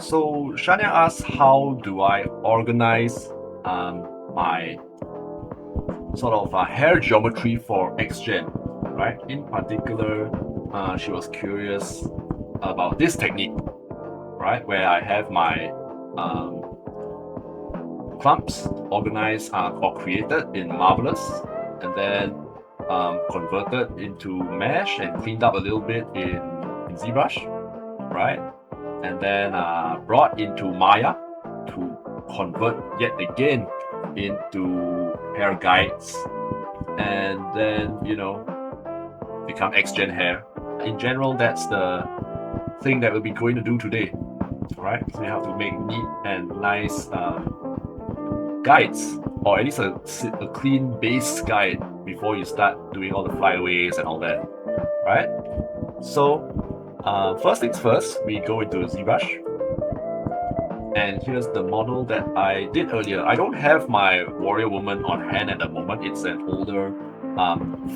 So Shania asks, how do I organize my sort of hair geometry for xgen, right? In particular, she was curious about this technique, right? Where I have my clumps organized or created in Marvelous and then converted into mesh and cleaned up a little bit in ZBrush, right? And then brought into Maya to convert yet again into hair guides, and then become xgen hair. In general, that's the thing that we'll be going to do today, right? So you have to make neat and nice guides, or at least a clean base guide before you start doing all the flyaways and all that, right? So first things first, we go into ZBrush. And here's the model that I did earlier. I don't have my warrior woman on hand at the moment. It's an older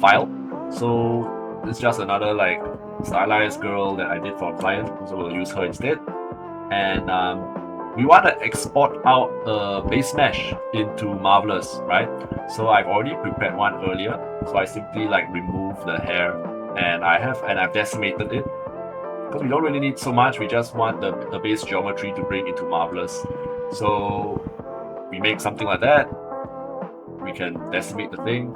file. So it's just another like stylized girl that I did for a client. So we'll use her instead. And we want to export out a base mesh into Marvelous, right? So I've already prepared one earlier. So I simply like remove the hair and I've decimated it. Because we don't really need so much, we just want the base geometry to bring into Marvelous. So we make something like that. We can decimate the thing.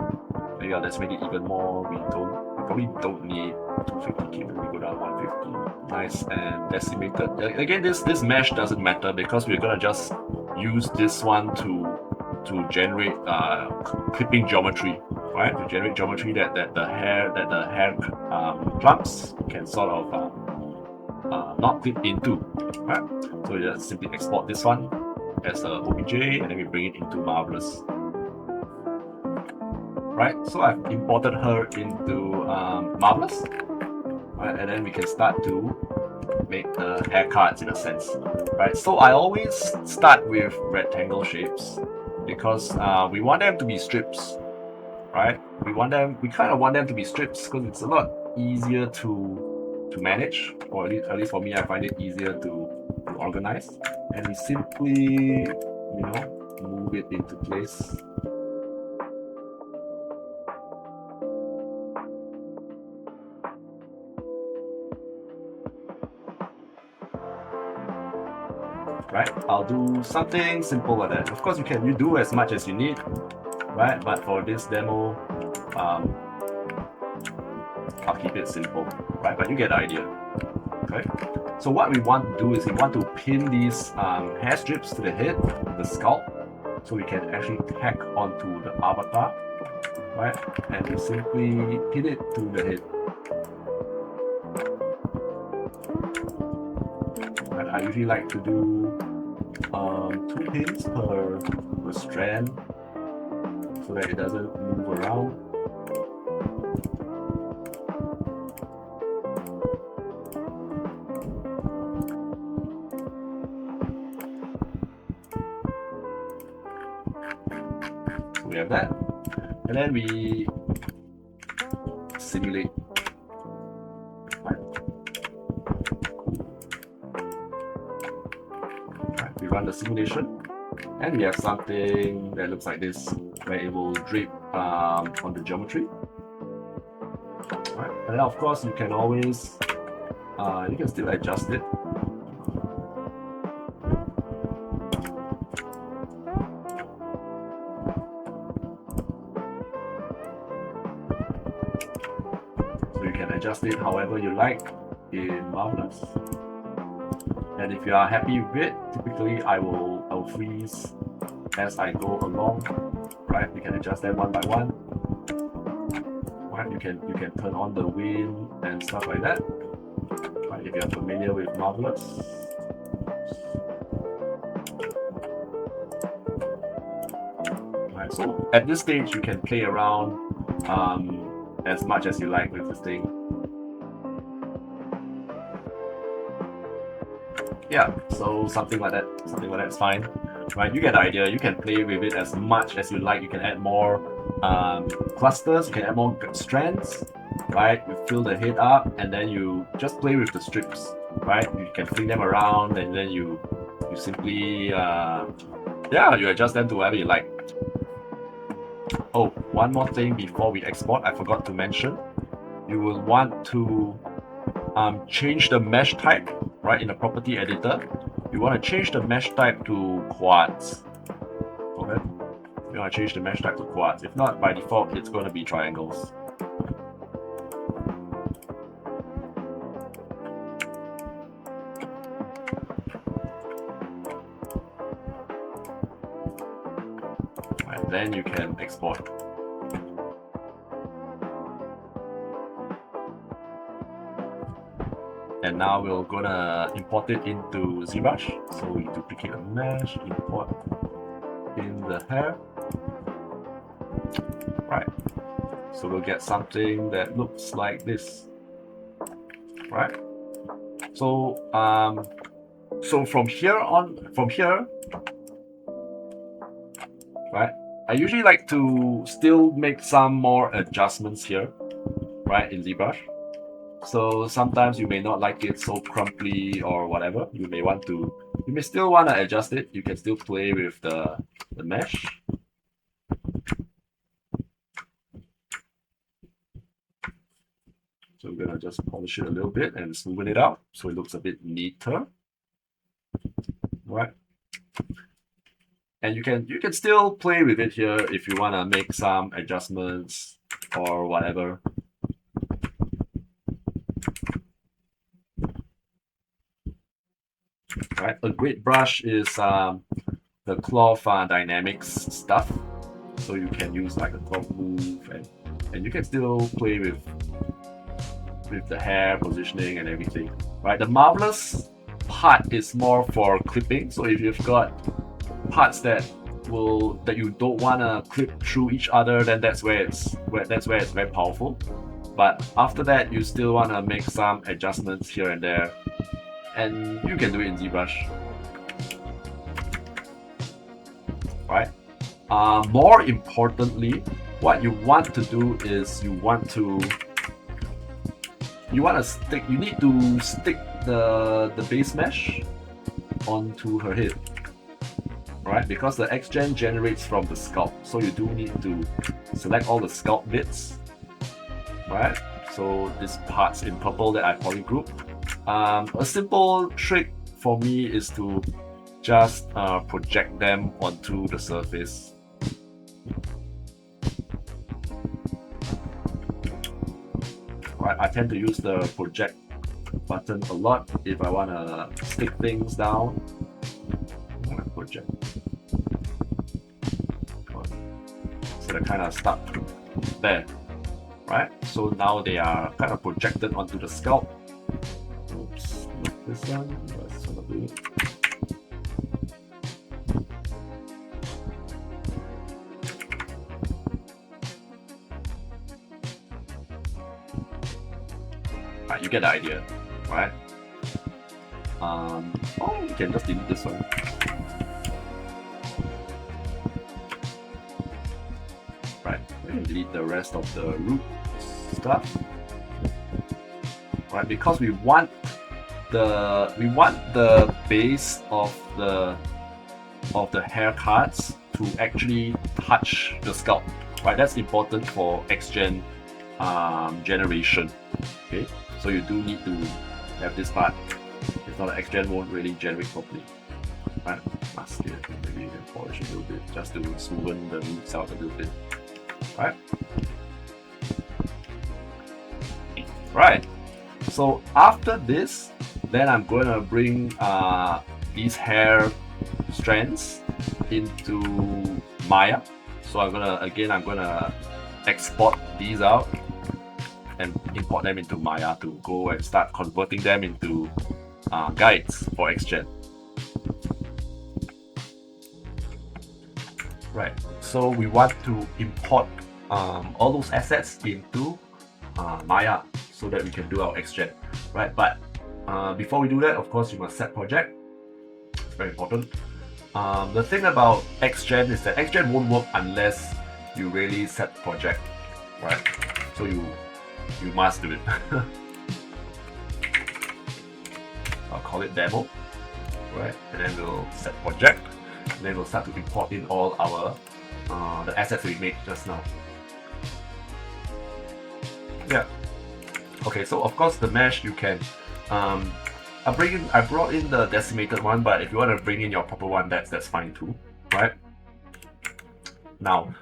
Maybe I'll decimate it even more. We probably don't need 250k, we go down 150. Nice and decimated. Again, this mesh doesn't matter because we're gonna just use this one to generate clipping geometry, right? To generate geometry that the hair clumps can sort of not clip into, right? So we just simply export this one as a OBJ and then we bring it into Marvelous, right? So I've imported her into Marvelous, right? And then we can start to make the haircuts in a sense, right? So I always start with rectangle shapes because we want them to be strips, right? We kind of want them to be strips because it's a lot easier to manage, or at least for me, I find it easier to organize. And we simply, move it into place. Right? I'll do something simple like that. Of course, you do as much as you need, right? But for this demo, I'll keep it simple, right? But you get the idea, okay? So what we want to do is we want to pin these hair strips to the head, the scalp, so we can actually tack onto the avatar, right? And we simply pin it to the head. And I usually like to do 2 pins per strand so that it doesn't move around. So we have that, and then we simulate. We run the simulation, and we have something that looks like this, where it will drape on the geometry. Right. And then of course you can always you can still adjust it. So you can adjust it however you like in Marvelous. And if you are happy with it, typically I will freeze as I go along. Right, you can adjust them one by one. Right, you can turn on the wind and stuff like that. Right, if you're familiar with Marvelous. Right, so at this stage you can play around as much as you like with this thing. Yeah, so something like that is fine, right? You get the idea. You can play with it as much as you like. You can add more clusters, you can add more strands, right? You fill the head up and then you just play with the strips, right? You can fling them around and then you simply yeah, you adjust them to whatever you like. Oh, one more thing before we export, I forgot to mention. You will want to change the mesh type, right? In the property editor, you want to change the mesh type to quads. Okay, you want to change the mesh type to quads. If not, by default, it's going to be triangles. And then you can export. And now we're gonna import it into ZBrush. So we duplicate a mesh, import in the hair. Right. So we'll get something that looks like this. Right. So so from here, right, I usually like to still make some more adjustments here, right, in ZBrush. So sometimes you may not like it so crumply or whatever. You may still want to adjust it. You can still play with the mesh. So we're gonna just polish it a little bit and smoothen it out so it looks a bit neater. Right. And you can still play with it here if you wanna make some adjustments or whatever. Right. A great brush is the cloth dynamics stuff. So you can use like a cloth move and you can still play with the hair positioning and everything. Right. The marvelous part is more for clipping. So if you've got parts that you don't want to clip through each other, then that's where it's very powerful. But after that, you still want to make some adjustments here and there, and you can do it in ZBrush. Right. More importantly, what you want to do is you need to stick the base mesh onto her head, right? Because the xgen generates from the scalp, so you do need to select all the scalp bits, right? So these parts in purple that I polygroup. A simple trick for me is to just project them onto the surface. Right, I tend to use the project button a lot if I want to stick things down. Project. So they're kind of stuck there, right? So now they are kind of projected onto the scalp. Oops, not this one. That's gonna do it. Right, you get the idea, right? Oh, you can just delete this one. Right, we can delete the rest of the root stuff. Right, because we want the base of the hair cards to actually touch the scalp. Right, that's important for xgen generation. Okay, so you do need to have this part. If not, the xgen won't really generate properly. Right, mask it, maybe you can polish it a little bit just to smoothen the roots out a little bit. Right. Right. So after this, then I'm going to bring these hair strands into Maya. So I'm gonna export these out and import them into Maya to go and start converting them into guides for xgen. Right. So we want to import all those assets into Maya so that we can do our xgen, right? But before we do that, of course, you must set project. It's very important. The thing about xgen is that xgen won't work unless you really set project, right? So you must do it. I'll call it demo, right? And then we'll set project, and then we'll start to import in all our the assets we made just now. Yeah. Okay, so of course the mesh you can I brought in the decimated one, but if you want to bring in your proper one, that's fine too, right? Now,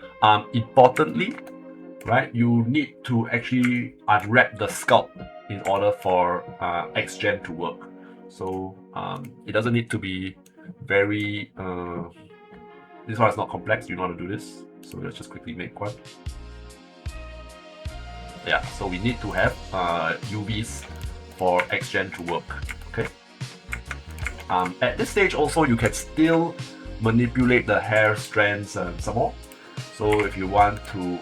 importantly, right, you need to actually unwrap the sculpt in order for xgen to work. So it doesn't need to be very this one is not complex. You know how to do this, so let's just quickly make one. Yeah, so we need to have UVs for xgen to work. Okay. At this stage also you can still manipulate the hair strands some more. So if you want to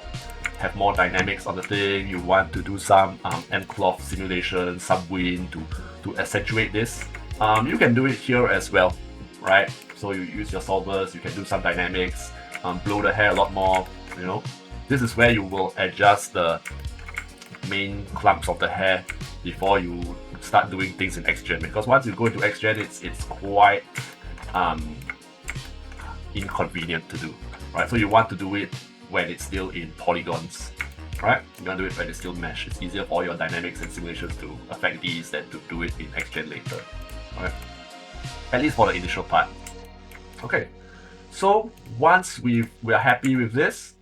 have more dynamics on the thing, you want to do some M-cloth simulation, some wind to accentuate this, you can do it here as well, right? So you use your solvers, you can do some dynamics, blow the hair a lot more, you know. This is where you will adjust the main clumps of the hair before you start doing things in xgen, because once you go into xgen, it's quite inconvenient to do, right? So you want to do it when it's still in polygons, right? You want to do it when it's still mesh. It's easier for all your dynamics and simulations to affect these than to do it in xgen later, right? At least for the initial part. Okay, so once we are happy with this,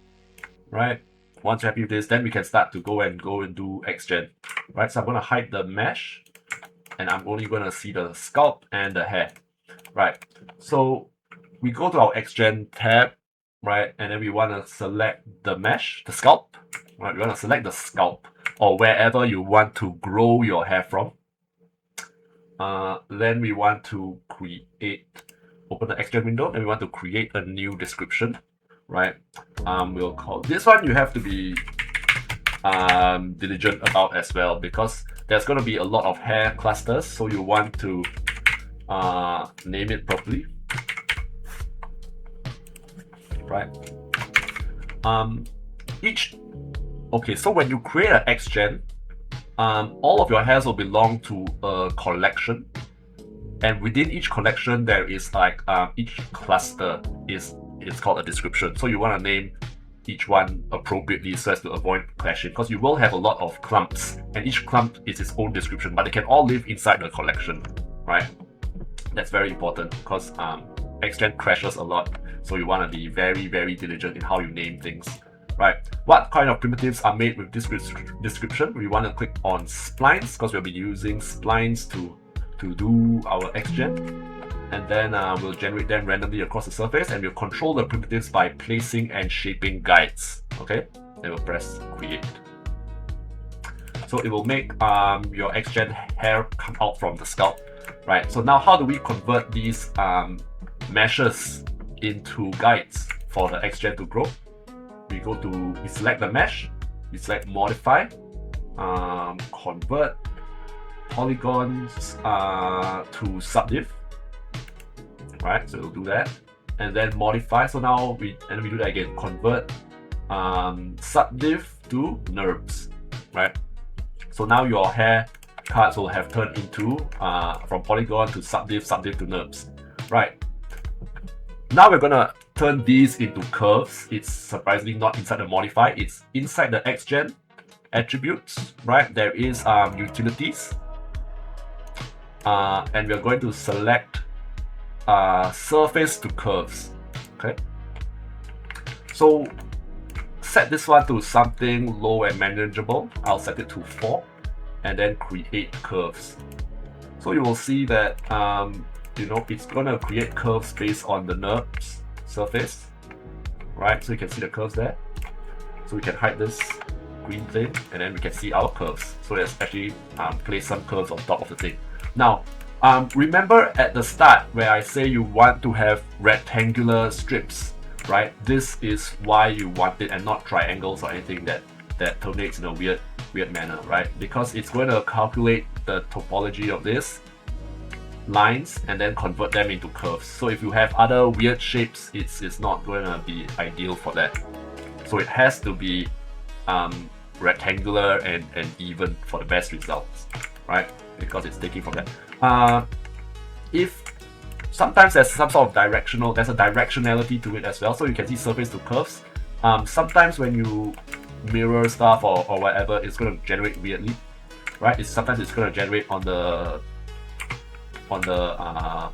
right? Once you're happy with this, then we can start to go and do xgen, right? So I'm going to hide the mesh, and I'm only going to see the sculpt and the hair, right? So we go to our xgen tab, right? And then we want to select the mesh, the sculpt, right? We want to select the sculpt or wherever you want to grow your hair from. Then we want to open the xgen window, and we want to create a new description, right? We'll call this one. You have to be diligent about as well, because there's going to be a lot of hair clusters, so you want to name it properly, right? Okay, so when you create an xgen, all of your hairs will belong to a collection, and within each collection there is like each cluster it's called a description. So you want to name each one appropriately so as to avoid clashing, because you will have a lot of clumps, and each clump is its own description, but they can all live inside the collection, right? That's very important, because xgen crashes a lot, so you want to be very, very diligent in how you name things, right? What kind of primitives are made with this description? We want to click on splines, because we'll be using splines to do our xgen. And then we'll generate them randomly across the surface, and we'll control the primitives by placing and shaping guides. Okay, then we'll press create. So it will make your xgen hair come out from the scalp, right? So now how do we convert these meshes into guides for the xgen to grow? We select the mesh, we select modify, convert polygons to subdiv. Right, so we'll do that, and then modify. So now we do that again. Convert subdiv to NURBS, right? So now your hair cards will have turned into from polygon to subdiv to NURBS, right? Now we're gonna turn these into curves. It's surprisingly not inside the modify. It's inside the xgen attributes, right? There is utilities, and we're going to select surface to curves. Okay, so set this one to something low and manageable. I'll set it to 4, and then create curves. So you will see that it's gonna create curves based on the NURBS surface, right? So you can see the curves there. So we can hide this green thing, and then we can see our curves. So let's actually place some curves on top of the thing. Now, remember at the start where I say you want to have rectangular strips, right? This is why you want it, and not triangles or anything that terminates in a weird manner, right? Because it's going to calculate the topology of this lines and then convert them into curves. So if you have other weird shapes, it's not going to be ideal for that. So it has to be rectangular and even for the best results, right? Because it's taking from that. if sometimes there's some sort of there's a directionality to it as well. So you can see surface to curves. Sometimes when you mirror stuff or whatever, it's going to generate weirdly, right? Sometimes it's going to generate on the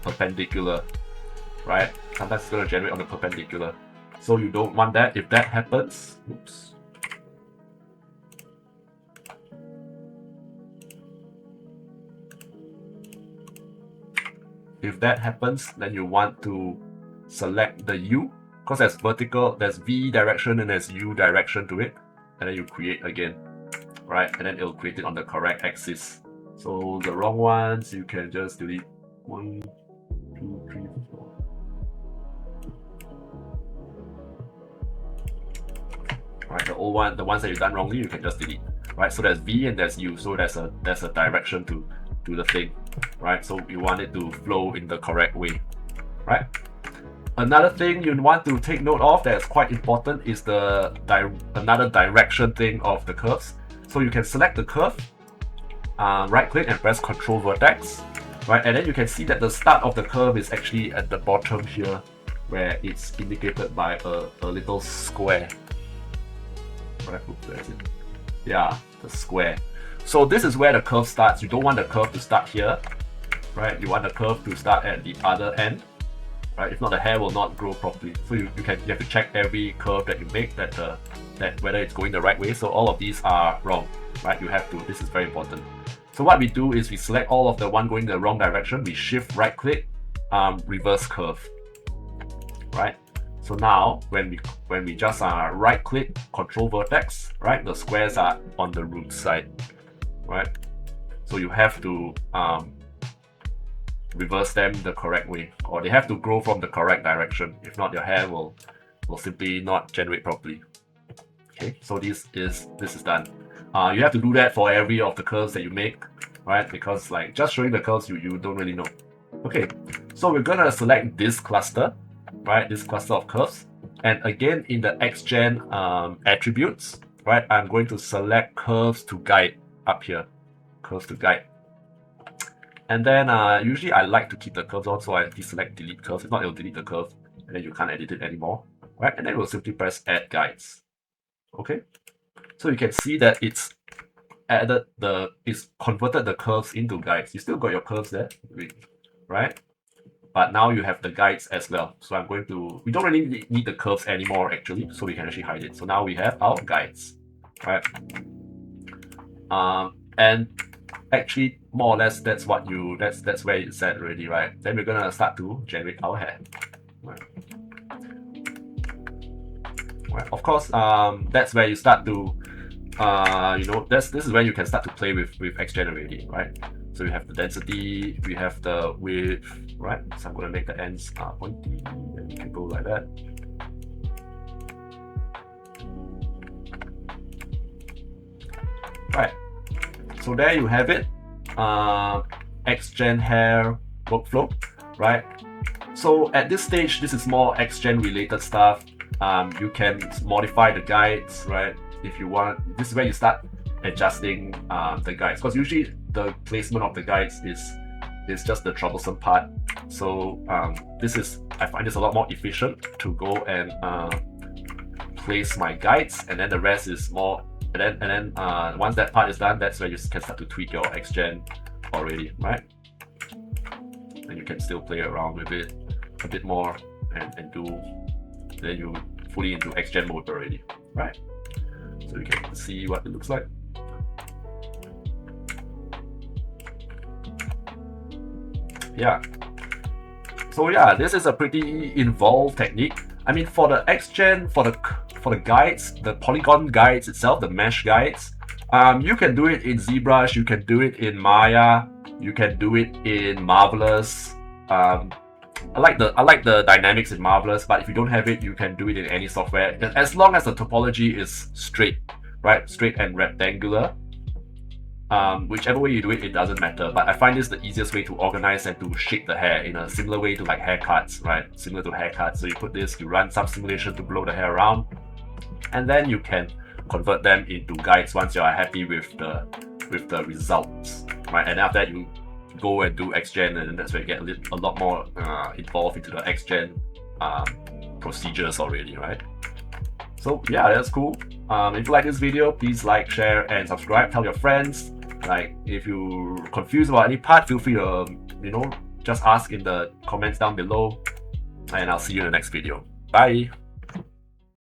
perpendicular, right? Sometimes it's going to generate on the perpendicular. So you don't want that. If that happens, oops. If that happens, then you want to select the U, because there's vertical, there's V direction and there's U direction to it, and then you create again, right? And then it'll create it on the correct axis. So the wrong ones, you can just delete 1, 2, 3, 4. Right, the old one, the ones that you've done wrongly, you can just delete. Right, so there's V and there's U, so there's a direction to the thing, right? So you want it to flow in the correct way, right? Another thing you want to take note of that's quite important is the another direction thing of the curves. So you can select the curve, right click and press Control Vertex, right? And then you can see that the start of the curve is actually at the bottom here, where it's indicated by a little square. Right, oops, where is it? Yeah, the square. So this is where the curve starts. You don't want the curve to start here, right? You want the curve to start at the other end, right? If not, the hair will not grow properly. So you have to check every curve that you make that whether it's going the right way. So all of these are wrong, right? You have to. This is very important. So what we do is we select all of the one going the wrong direction. We shift right click, reverse curve, right? So now when we just right click, Control Vertex, right? The squares are on the root side. Right, so you have to reverse them the correct way, or they have to grow from the correct direction. If not, your hair will simply not generate properly. Okay, so this is done. You have to do that for every of the curves that you make, right? Because like just showing the curves, you don't really know. Okay, so we're gonna select this cluster, right? This cluster of curves, and again in the xgen attributes, right? I'm going to select curves to guide. Up here, curves to guide, and then usually I like to keep the curves on, so I deselect delete curves. If not, it'll delete the curve and then you can't edit it anymore, right? And then we'll simply press add guides. Okay, so you can see that it's converted the curves into guides. You still got your curves there, right? But now you have the guides as well. So I'm going to, we don't really need the curves anymore actually, so we can actually hide it. So now we have our guides, right? And actually more or less that's what that's where it's set already, right? Then we're gonna start to generate our hair, right? Of course, that's where you start to this is where you can start to play with xgen already, right? So we have the density, we have the width, right? So I'm gonna make the ends pointy, and you can go like that. Right, so there you have it, xgen hair workflow, right? So at this stage, this is more xgen related stuff. You can modify the guides, right? If you want, this is where you start adjusting the guides, because usually the placement of the guides is just the troublesome part. So I find this a lot more efficient to go and place my guides, and then the rest is more. And then once that part is done, that's where you can start to tweak your xgen already, right? And you can still play around with it a bit more and do. Then you fully into xgen mode already, right? So you can see what it looks like. Yeah. So yeah, this is a pretty involved technique. I mean, for the xgen, for the guides, the polygon guides itself, the mesh guides, you can do it in ZBrush, you can do it in Maya, you can do it in Marvelous. I like the dynamics in Marvelous, but if you don't have it, you can do it in any software, as long as the topology is straight, right? Straight and rectangular. Whichever way you do it, it doesn't matter. But I find this the easiest way to organize and to shape the hair in a similar way to like haircuts, right? Similar to haircuts. So you put this, you run some simulation to blow the hair around, and then you can convert them into guides once you are happy with the results, right? And after that, you go and do xgen, and that's where you get a lot more involved into the xgen procedures already, right? So yeah, that's cool. If you like this video, please like, share, and subscribe. Tell your friends. Like, if you're confused about any part, feel free to just ask in the comments down below, and I'll see you in the next video. Bye.